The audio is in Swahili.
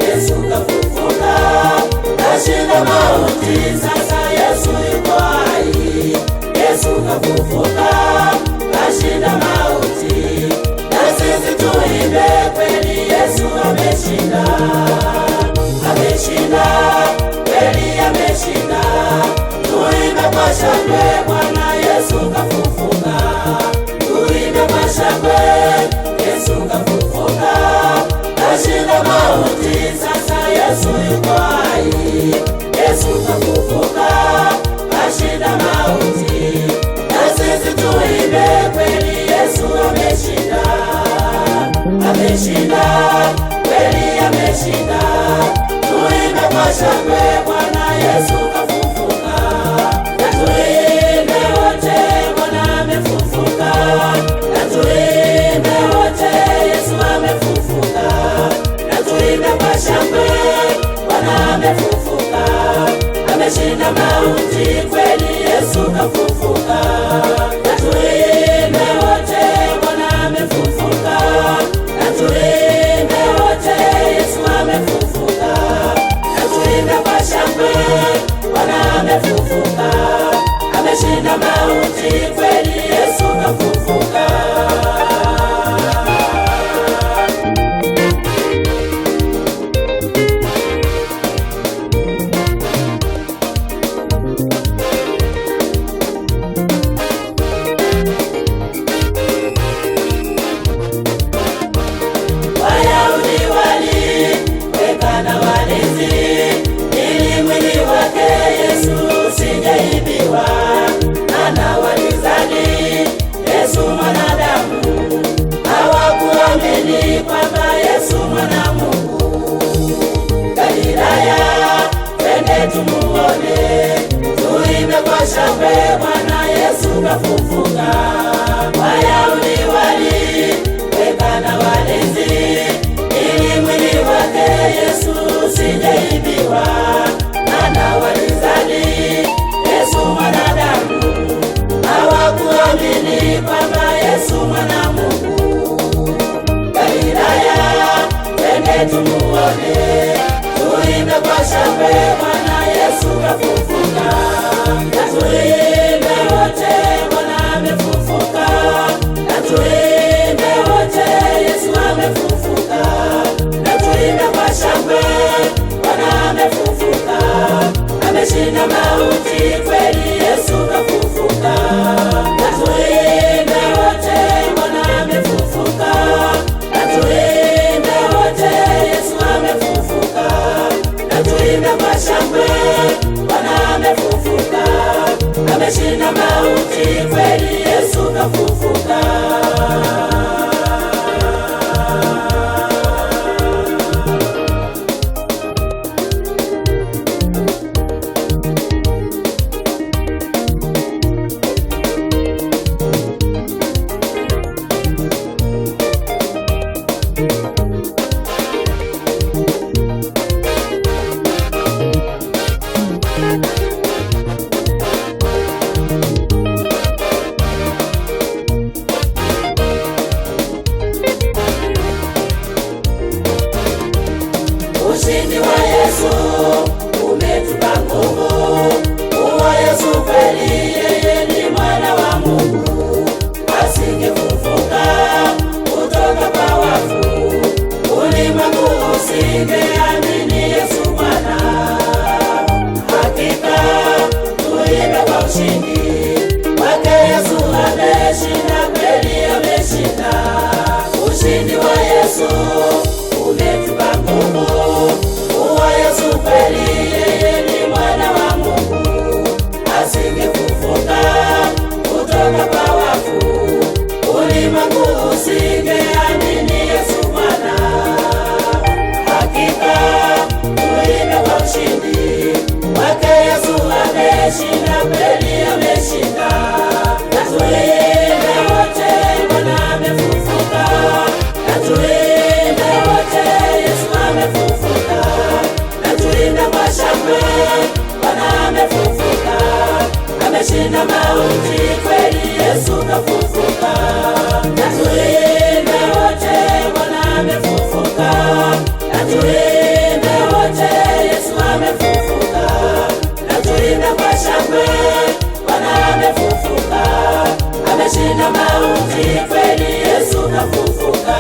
Yesu kafufuka, kashinda mauti, sasa Yesu yuko hai. Yesu kafufuka, kashinda mauti, na sisi tuimbe kweli, Yesu ameshinda. Ameshinda, kweli ameshinda, tuimbe kwa shangwe, Bwana Yesu kafufuka. Tuimbe kwa shangwe, Yesu kafufuka, kashinda mauti, sasa Yesu yuko hai. Yesu kafufuka, kashinda mauti, na sisi tuimbe kweli, Yesu ameshinda. Ameshinda, kweli ameshinda, tuimbe kwa shangwe, Bwana Yesu kafufuka. Na tuimbe wote, Bwana amefufuka. Na tuimbe wote, Yesu amefufuka. Na tuimbe kwa shangwe, Bwana amefufuka. Ameshinda mauti, kweli Yesu kafufuka. Na tuimbe wote, Bwana amefufuka. Na tuimbe wote, Yesu amefufuka. Na tuimbe kwa shangwe, Bwana amefufuka. Ameshinda mauti, kweli Yesu kafufuka. Wayahudi waliweka na walinzi ili mwili wake Yesu usijeibiwa, maana walizani Yesu mwanadamu, hawakuamini kwamba Yesu mwana Mungu. Galilaya, twende tumuone, tuimbe kwa shangwe, Bwana Yesu kafufuka. Wayahudi waliweka na walinzi ili mwili wake Yesu usijeibiwa, maana walizani Yesu mwanadamu, hawakuamini kwamba Yesu mwana Mungu. Galilaya, twende tumuone, tuimbe kwa shangwe, Bwana Yesu kafufuka. Na tuimbe wote, Bwana amefufuka. Na tuimbe wote, Yesu amefufuka. Na tuimbe kwa shangwe, Bwana amefufuka. Ameshinda mauti, kweli Yesu kafufuka. Na tuimbe wote, Bwana amefufuka. Na tuimbe wote, Yesu amefufuka. Na tuimbe kwa shangwe, Bwana amefufuka. Ameshinda mauti, kweli Yesu kafufuka. kafufuka. Na tuimbe wote, Bwana amefufuka. Na tuimbe wote, Yesu amefufuka. Na tuimbe kwa shangwe, Bwana amefufuka. Ameshinda mauti, kweli Yesu kafufuka.